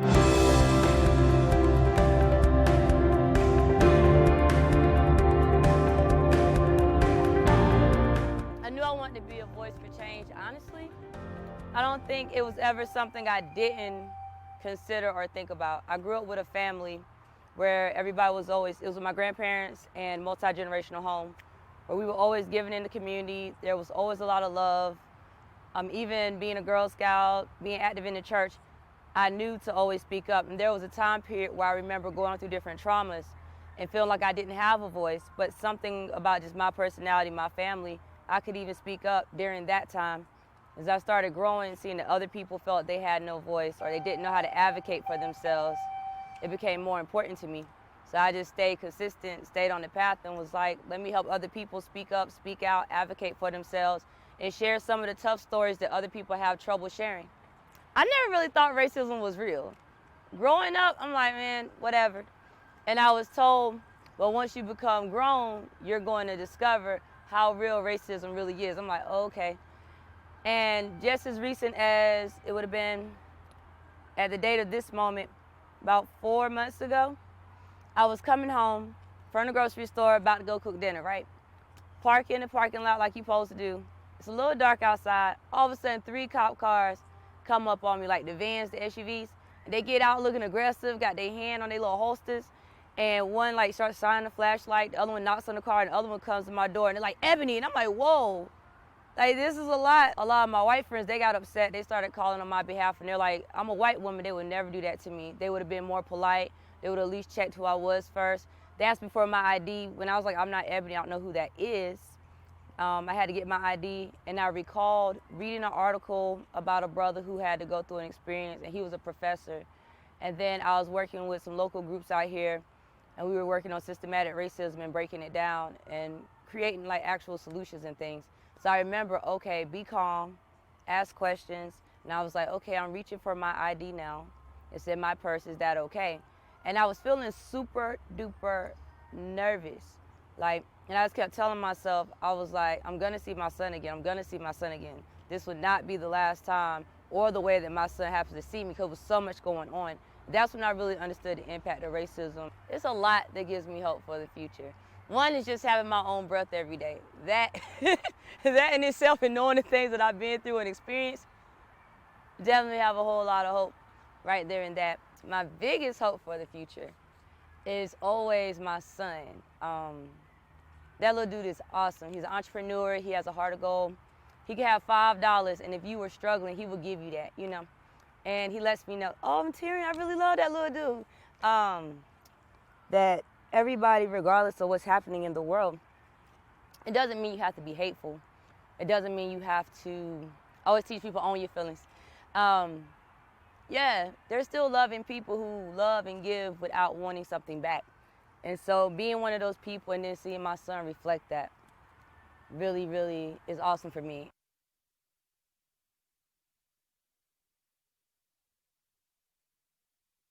I knew I wanted to be a voice for change, honestly. I don't think it was ever something I didn't consider or think about. I grew up with a family where everybody was always, it was with my grandparents and multi-generational home, where we were always giving in the community. There was always a lot of love. Even being a Girl Scout, being active in the church, I knew to always speak up. And there was a time period where I remember going through different traumas and feeling like I didn't have a voice, but something about just my personality, my family, I could even speak up during that time. As I started growing, seeing that other people felt they had no voice or they didn't know how to advocate for themselves, it became more important to me. So I just stayed consistent, stayed on the path, and was like, let me help other people speak up, speak out, advocate for themselves, and share some of the tough stories that other people have trouble sharing. I never really thought racism was real. Growing up, I'm like, man, whatever. And I was told, well, once you become grown, you're going to discover how real racism really is. I'm like, oh, okay. And just as recent as it would have been at the date of this moment, about 4 months ago, I was coming home from the grocery store about to go cook dinner, right? Park in the parking lot like you're supposed to do. It's a little dark outside. All of a sudden, 3 cop cars come up on me, like the vans, the SUVs. And they get out looking aggressive, got their hand on their little holsters. And one like starts shining a flashlight, the other one knocks on the car, and the other one comes to my door, and they're like, Ebony, and I'm like, whoa. Like, this is a lot. A lot of my white friends, they got upset. They started calling on my behalf, and they're like, I'm a white woman. They would never do that to me. They would have been more polite. They would have at least checked who I was first. They asked me for my ID. When I was like, I'm not Ebony, I don't know who that is. I had to get my ID, and I recalled reading an article about a brother who had to go through an experience, and he was a professor. And then I was working with some local groups out here, and we were working on systematic racism and breaking it down and creating like actual solutions and things. So I remember, okay, be calm, ask questions. And I was like, okay, I'm reaching for my ID now. It's in my purse, is that okay? And I was feeling super duper nervous. Like, and I just kept telling myself, I was like, I'm gonna see my son again, I'm gonna see my son again. This would not be the last time or the way that my son happens to see me, because there was so much going on. That's when I really understood the impact of racism. It's a lot that gives me hope for the future. One is just having my own breath every day. That in itself, and knowing the things that I've been through and experienced, definitely have a whole lot of hope right there in that. My biggest hope for the future is always my son. That little dude is awesome. He's an entrepreneur. He has a heart of gold. He can have $5, and if you were struggling, he would give you that, you know. And he lets me know, oh, I'm tearing, I really love that little dude. That everybody, regardless of what's happening in the world, it doesn't mean you have to be hateful. It doesn't mean you have to always teach people own your feelings. Yeah, there's still loving people who love and give without wanting something back. And so being one of those people and then seeing my son reflect that really, really is awesome for me.